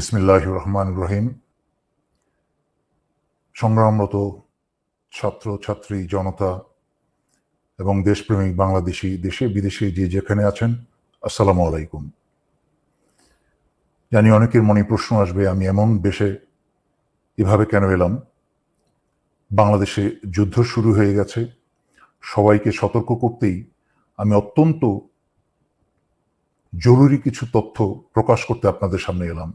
বিসমিল্লাহির রহমানির রহিম। সংগ্রামরত ছাত্র ছাত্রী জনতা এবং দেশপ্রেমিক বাংলাদেশি দেশে বিদেশে যে যেখানে আছেন, আসসালামু আলাইকুম। জানি অনেকের মনে প্রশ্ন আসবে, আমি এমন দেশে এভাবে কেন এলাম? বাংলাদেশে যুদ্ধ শুরু হয়ে গেছে। সবাইকে সতর্ক করতেই আমি অত্যন্ত জরুরি কিছু তথ্য প্রকাশ করতে আপনাদের সামনে এলাম।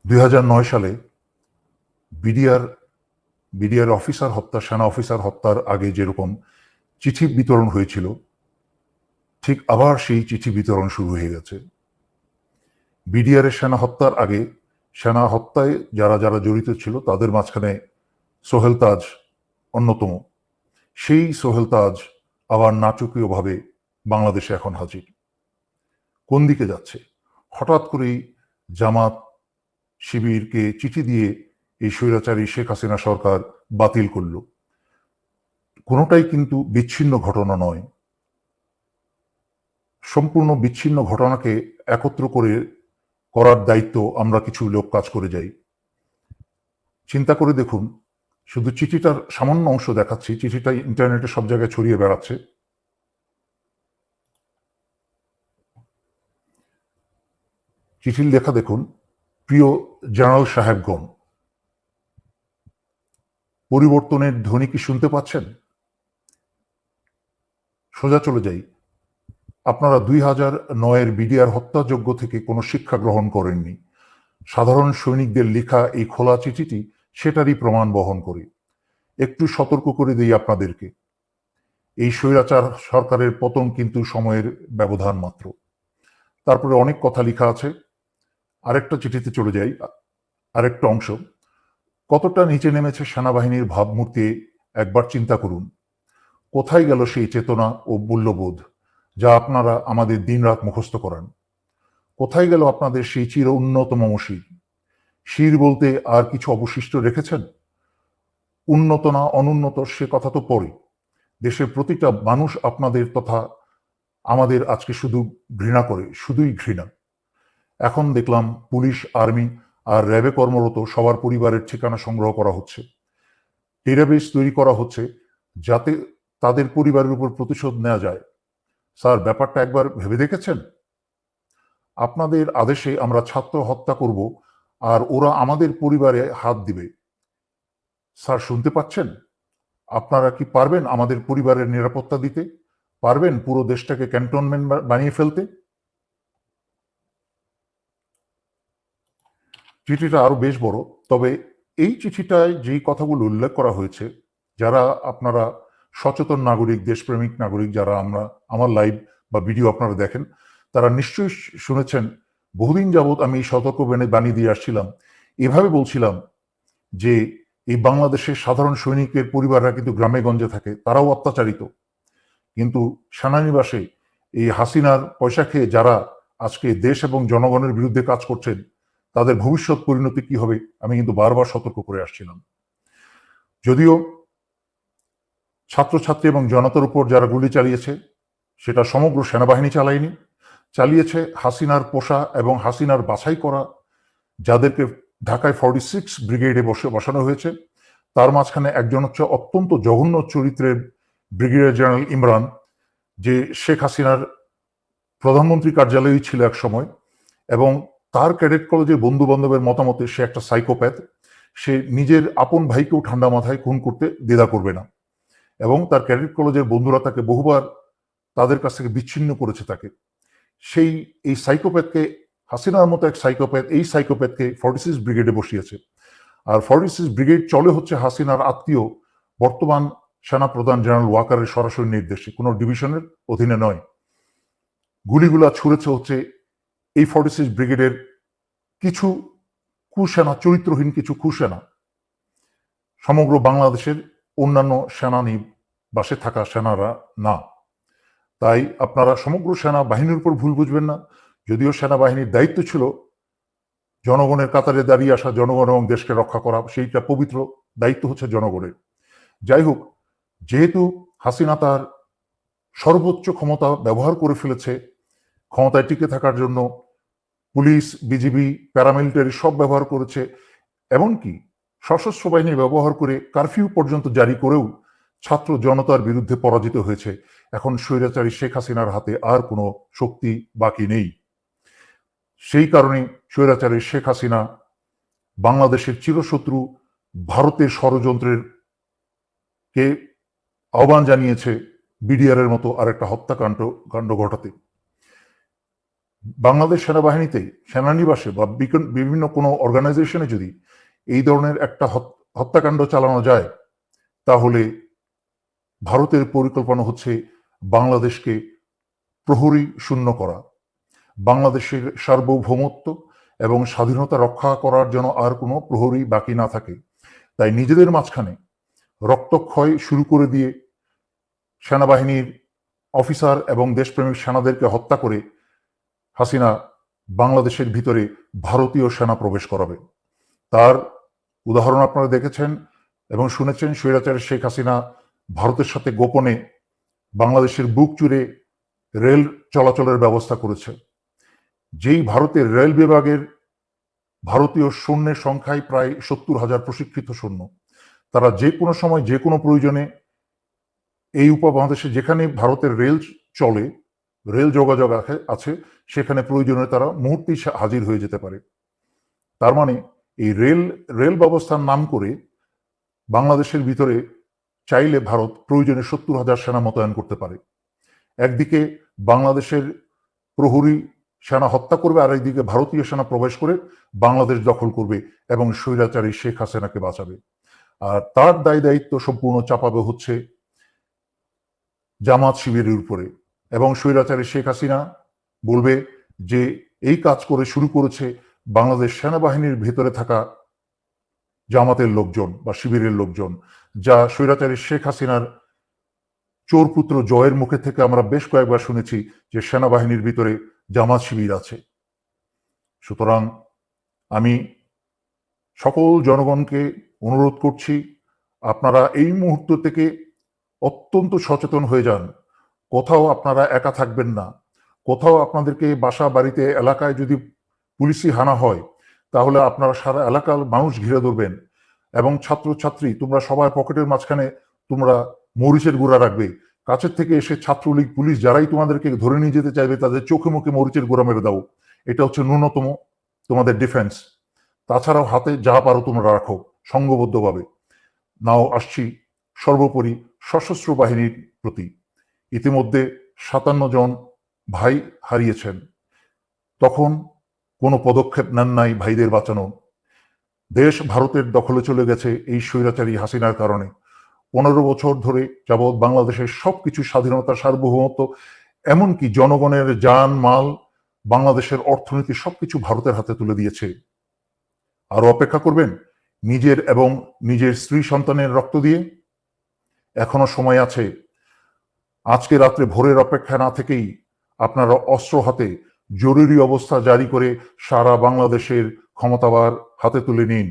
2009 সালে বিডিআর অফিসার হত্যা, সেনা অফিসার হত্যার আগে যেরকম চিঠি বিতরণ হয়েছিল, ঠিক আবার সেই চিঠি বিতরণ শুরু হয়ে গেছে। বিডিআরের সেনা হত্যার আগে সেনা হত্যায় যারা যারা জড়িত ছিল তাদের মাঝখানে সোহেল তাজ অন্যতম। সেই সোহেল তাজ আবার নাটকীয়ভাবে বাংলাদেশে এখন হাজির। কোন দিকে যাচ্ছে? হঠাৎ করেই জামাত শিবিরকে চিঠি দিয়ে এই স্বৈরাচারী শেখ হাসিনা সরকার বাতিল করল। কোনোটাই কিন্তু বিচ্ছিন্ন ঘটনা নয়। সম্পূর্ণ বিচ্ছিন্ন ঘটনাকে একত্র করার দায়িত্ব আমরা কিছু লোক কাজ করে যাই। চিন্তা করে দেখুন, শুধু চিঠিটার সামান্য অংশ দেখাচ্ছি। চিঠিটা ইন্টারনেটে সব জায়গায় ছড়িয়ে বেড়াচ্ছে। চিঠির লেখা দেখুন। প্রিয় জেনারেল সাহেবগণ, পরিবর্তনের ধ্বনি কি শুনতে পাচ্ছেন? সোজা চলে যাই। আপনারা 2009-এর বিডিআর হত্যাযজ্ঞ থেকে কোনো শিক্ষা গ্রহণ করেননি। সাধারণ সৈনিকদের লেখা এই খোলা চিঠিটি সেটারই প্রমাণ বহন করে। একটু সতর্ক করে দিই আপনাদেরকে, এই স্বৈরাচার সরকারের পতন কিন্তু সময়ের ব্যবধান মাত্র। তারপরে অনেক কথা লেখা আছে। আরেকটা চিঠিতে চলে যাই, আরেকটা অংশ। কতটা নিচে নেমেছে সেনাবাহিনীর ভাবমূর্তি একবার চিন্তা করুন। কোথায় গেল সেই চেতনা ও মূল্যবোধ যা আপনারা আমাদের দিনরাত মুখস্থ করান? কোথায় গেল আপনাদের সেই চির উন্নতম শির? শির বলতে আর কিছু অবশিষ্ট রেখেছেন? উন্নত না অনুন্নত সে কথা তো পরে। দেশের প্রতিটা মানুষ আপনাদের তথা আমাদের আজকে শুধু ঘৃণা করে, শুধুই ঘৃণা। এখন দেখলাম পুলিশ, আর্মি আর র্যাবে কর্মরত সবার পরিবারের ঠিকানা সংগ্রহ করা হচ্ছে। ডেটাবেস তৈরি করা হচ্ছে যাতে তাদের পরিবারের উপর প্রতিশোধ নেওয়া যায়। স্যার, ব্যাপারটা একবার ভেবে দেখেছেন? আপনাদের আদেশে আমরা ছাত্র হত্যা করব আর ওরা আমাদের পরিবারে হাত দিবে। স্যার, শুনতে পাচ্ছেন? আপনারা কি পারবেন আমাদের পরিবারের নিরাপত্তা দিতে? পারবেন পুরো দেশটাকে ক্যান্টনমেন্ট বানিয়ে ফেলতে? চিঠিটা আরো বেশ বড়। তবে এই চিঠিটায় যেই কথাগুলো উল্লেখ করা হয়েছে, যারা আপনারা সচেতন নাগরিক, দেশপ্রেমিক নাগরিক, যারা আমার লাইভ বা ভিডিও আপনারা দেখেন, তারা নিশ্চয়ই শুনেছেন। বহুদিন যাবৎ আমি এই সতর্ক বাণী দিয়ে আসছিলাম। এভাবে বলছিলাম যে এই বাংলাদেশের সাধারণ সৈনিকের পরিবাররা কিন্তু গ্রামে গঞ্জে থাকে, তারাও অত্যাচারিত। কিন্তু সেনানিবাসে এই হাসিনার পয়সা খেয়ে যারা আজকে দেশ এবং জনগণের বিরুদ্ধে কাজ করছেন, তাদের ভবিষ্যৎ পরিণতি কি হবে আমি কিন্তু বারবার সতর্ক করে আসছিলাম। যদিও ছাত্রছাত্রী এবং জনতার উপর যারা গুলি চালিয়েছে সেটা সমগ্র সেনাবাহিনী চালায়নি, চালিয়েছে হাসিনার পোষা এবং হাসিনার বাছাই করা যাদেরকে ঢাকায় 46 ব্রিগেডে বসানো হয়েছে। তার মাঝখানে একজন হচ্ছে অত্যন্ত জঘন্য চরিত্রের ব্রিগেডিয়ার জেনারেল ইমরান, যে শেখ হাসিনার প্রধানমন্ত্রী কার্যালয়ই ছিল এক সময়, এবং তার ক্যাডেট কলেজের বন্ধু বান্ধবের মতামতে সে একটা সাইকোপ্যাথ। সে নিজের আপন ভাইকেও ঠান্ডা মাথায় খুন করতে দ্বিধা করবে না, এবং তার ক্যাডেট কলেজের বন্ধুরা তাকে বহুবার তাদের কাছ থেকে বিচ্ছিন্ন করেছে তাকে। এই সাইকোপ্যাথকে, হাসিনার মতো এক সাইকোপ্যাথ, এই সাইকোপ্যাথকে 46 ব্রিগেডে বসিয়েছে। আর 46 ব্রিগেড চলে হচ্ছে হাসিনার আত্মীয় বর্তমান সেনা প্রধান জেনারেল ওয়াকারের সরাসরি নির্দেশে, কোনো ডিভিশনের অধীনে নয়। গুলিগুলা ছুড়েছে হচ্ছে এই 46 ব্রিগেডের কিছু কুসেনা, চরিত্রহীন কিছু কুসেনা। সমগ্র বাংলাদেশের অন্যান্য সেনানিবাসে থাকা সেনারা না। তাই আপনারা সমগ্র সেনাবাহিনীর উপর ভুল বুঝবেন না। যদিও সেনাবাহিনীর দায়িত্ব ছিল জনগণের কাতারে দাঁড়িয়ে আসা, জনগণ এবং দেশকে রক্ষা করা, সেইটা পবিত্র দায়িত্ব হচ্ছে জনগণের। যাই হোক, যেহেতু হাসিনা তার সর্বোচ্চ ক্ষমতা ব্যবহার করে ফেলেছে ক্ষমতায় টিকে থাকার জন্য, পুলিশ, বিজিবি, প্যারামিলিটারি সব ব্যবহার করেছে, এমনকি সশস্ত্র বাহিনী ব্যবহার করে কারফিউ পর্যন্ত জারি করেও ছাত্র জনতার বিরুদ্ধে পরাজিত হয়েছে। এখন স্বৈরাচারী শেখ হাসিনার হাতে আর কোনো শক্তি বাকি নেই। সেই কারণে স্বৈরাচারী শেখ হাসিনা বাংলাদেশের চিরশত্রু ভারতের ষড়যন্ত্রের কে আহ্বান জানিয়েছে বিডিআর এর মতো আরেকটা হত্যাকাণ্ড ঘটাতে। বাংলাদেশ সেনাবাহিনীতে, সেনানিবাসে বা বিভিন্ন কোনো অর্গানাইজেশনে যদি এই ধরনের একটা হত্যাকাণ্ড চালানো যায়, তাহলে ভারতের পরিকল্পনা হচ্ছে বাংলাদেশকে প্রহরী শূন্য করা, বাংলাদেশের সার্বভৌমত্ব এবং স্বাধীনতা রক্ষা করার জন্য আর কোনো প্রহরী বাকি না থাকে। তাই নিজেদের মাঝখানে রক্তক্ষয় শুরু করে দিয়ে সেনাবাহিনীর অফিসার এবং দেশপ্রেমিক সেনাদেরকে হত্যা করে হাসিনা বাংলাদেশের ভিতরে ভারতীয় সেনা প্রবেশ করাবে। তার উদাহরণ আপনারা দেখেছেন এবং শুনেছেন। স্বৈরাচারী শেখ হাসিনা ভারতের সাথে গোপনে বাংলাদেশের বুক চুরে রেল চলাচলের ব্যবস্থা করেছে। যেই ভারতের রেল বিভাগের ভারতীয় সৈন্যের সংখ্যায় প্রায় 70,000 প্রশিক্ষিত সৈন্য, তারা যে কোনো সময় যে কোনো প্রয়োজনে এই উপমহাদেশে যেখানে ভারতের রেল চলে, রেল যোগাযোগ আছে, সেখানে প্রয়োজনে তারা মুহূর্তেই হাজির হয়ে যেতে পারে। তার মানে এই রেল ব্যবস্থার নাম করে বাংলাদেশের ভিতরে চাইলে ভারত প্রয়োজনে 70,000 সেনা মোতায়েন করতে পারে। একদিকে বাংলাদেশের প্রহরী সেনা হত্যা করবে, আর একদিকে ভারতীয় সেনা প্রবেশ করে বাংলাদেশ দখল করবে এবং স্বৈরাচারী শেখ হাসিনাকে বাঁচাবে। আর তার দায় দায়িত্ব সম্পূর্ণ চাপাবে হচ্ছে জামাত শিবিরের উপরে, এবং স্বৈরাচারী শেখ হাসিনা বলবে যে এই কাজ করে শুরু করেছে বাংলাদেশ সেনাবাহিনীর ভেতরে থাকা জামাতের লোকজন বা শিবিরের লোকজন, যা স্বৈরাচারী শেখ হাসিনার চোরপুত্র জয়ের মুখে থেকে আমরা বেশ কয়েকবার শুনেছি যে সেনাবাহিনীর ভিতরে জামাত শিবির আছে। সুতরাং আমি সকল জনগণকে অনুরোধ করছি, আপনারা এই মুহূর্ত থেকে অত্যন্ত সচেতন হয়ে যান। কোথাও আপনারা একা থাকবেন না। কোথাও আপনাদেরকে বাসা বাড়িতে এলাকায় যদি পুলিশি হানা হয়, তাহলে আপনারা সারা এলাকার মানুষ ঘিরে ধরবেন এবং ছাত্রছাত্রী তোমরা সবার পকেটের মাঝখানে তোমরা মরিচের গুঁড়া রাখবে। কাছের থেকে এসে ছাত্রলীগ, পুলিশ যারাই তোমাদেরকে ধরে নিয়ে যেতে চাইবে, তাদের চোখে মুখে মরিচের গুঁড়া মেরে দাও। এটা হচ্ছে ন্যূনতম তোমাদের ডিফেন্স। তাছাড়াও হাতে যা পারো তোমরা রাখো সংঘবদ্ধভাবে। নাও আসছি সর্বোপরি সশস্ত্র বাহিনীর প্রতি। ইতিমধ্যে 57 জন ভাই হারিয়েছেন, তখন কোনো পদক্ষেপ নেন নাই ভাইদের বাঁচানো। দেশ ভারতের দখলে চলে গেছে এই স্বৈরাচারী হাসিনার কারণে। 15 বছর ধরে যাবৎ বাংলাদেশের সবকিছু, স্বাধীনতা, সার্বভৌমত্ব, এমনকি জনগণের জান মাল, বাংলাদেশের অর্থনীতি সবকিছু ভারতের হাতে তুলে দিয়েছে। আরো অপেক্ষা করবেন নিজের এবং নিজের স্ত্রী সন্তানের রক্ত দিয়ে? এখনো সময় আছে। আজকে রাত্রে ভোরের অপেক্ষা না থেকেই আপনারা অস্ত্র হাতে জরুরি অবস্থা জারি করে সারা বাংলাদেশের ক্ষমতাবার হাতে তুলে নিন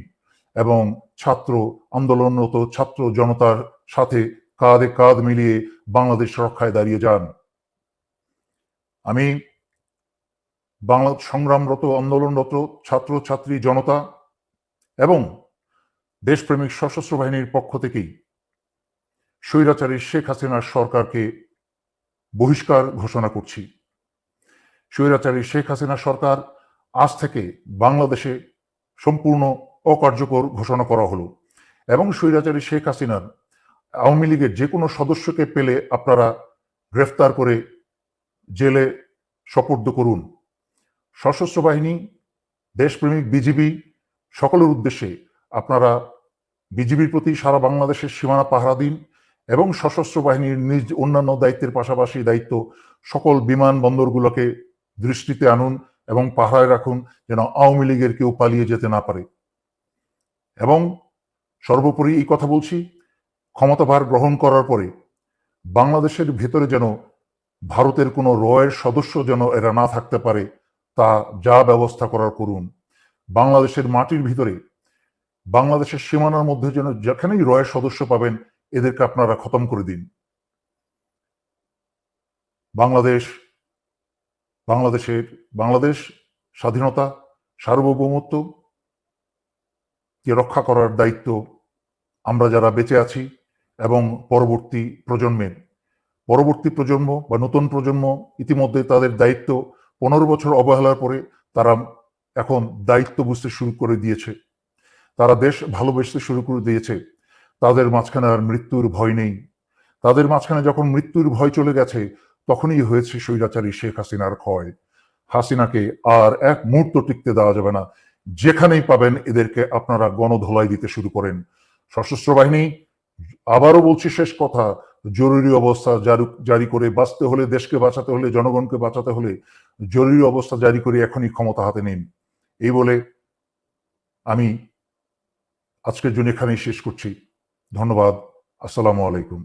এবং ছাত্র আন্দোলনরত ছাত্র জনতার সাথে কাঁধে কাঁধ মিলিয়ে বাংলাদেশ রক্ষায় দাঁড়িয়ে যান। আমি বাংলা সংগ্রামরত, আন্দোলনরত ছাত্র ছাত্রী জনতা এবং দেশপ্রেমিক সশস্ত্র বাহিনীর পক্ষ থেকেই স্বৈরাচারী শেখ হাসিনার সরকারকে বহিষ্কার ঘোষণা করছি। স্বৈরাচারী শেখ হাসিনা সরকার আজ থেকে বাংলাদেশে সম্পূর্ণ অকার্যকর ঘোষণা করা হলো এবং স্বৈরাচারী শেখ হাসিনার আওয়ামী লীগের যে কোনো সদস্যকে পেলে আপনারা গ্রেফতার করে জেলে সোপর্দ করুন। সশস্ত্র বাহিনী, দেশপ্রেমিক বিজিবি সকলের উদ্দেশ্যে আপনারা বিজিবির প্রতি সারা বাংলাদেশের সীমানা পাহারা দিন এবং সশস্ত্র বাহিনীর নিজ অন্যান্য দায়িত্বের পাশাপাশি দায়িত্ব সকল বিমানবন্দরগুলোকে দৃষ্টিতে আনুন এবং পাহারায় রাখুন, যেন আওয়ামী লীগের কেউ পালিয়ে যেতে না পারে। এবং সর্বোপরি এই কথা বলছি, ক্ষমতাভার গ্রহণ করার পরে বাংলাদেশের ভেতরে যেন ভারতের কোনো রয়ের সদস্য যেন এরা না থাকতে পারে, তা যা ব্যবস্থা করার করুন। বাংলাদেশের মাটির ভিতরে, বাংলাদেশের সীমানার মধ্যে যেন যেখানেই রয়ের সদস্য পাবেন, এদেরকে আপনারা খতম করে দিন। বাংলাদেশ স্বাধীনতা, সার্বভৌমত্ব কে রক্ষা করার দায়িত্ব আমরা যারা বেঁচে আছি এবং পরবর্তী প্রজন্ম বা নতুন প্রজন্ম ইতিমধ্যে তাদের দায়িত্ব 15 বছর অবহেলার পরে তারা এখন দায়িত্ব বুঝতে শুরু করে দিয়েছে। তারা দেশ ভালোবাসতে শুরু করে দিয়েছে। তাদের মাঝখানে আর মৃত্যুর ভয় নেই। তাদের মাঝখানে যখন মৃত্যুর ভয় চলে গেছে, তখনই হয়েছে স্বৈরাচারী শেখ হাসিনার ক্ষয়। হাসিনাকে আর এক মুহূর্ত টিকতে দেওয়া যাবে না। যেখানেই পাবেন এদেরকে আপনারা গণধোলাই দিতে শুরু করেন। সশস্ত্র বাহিনী, আবারও বলছি শেষ কথা, জরুরি অবস্থা জারি করে বাঁচতে হলে, দেশকে বাঁচাতে হলে, জনগণকে বাঁচাতে হলে জরুরি অবস্থা জারি করে এখনই ক্ষমতা হাতে নিন। এই বলে আমি আজকের জন্য এখানেই শেষ করছি। ধন্যবাদ। আসসালামু আলাইকুম।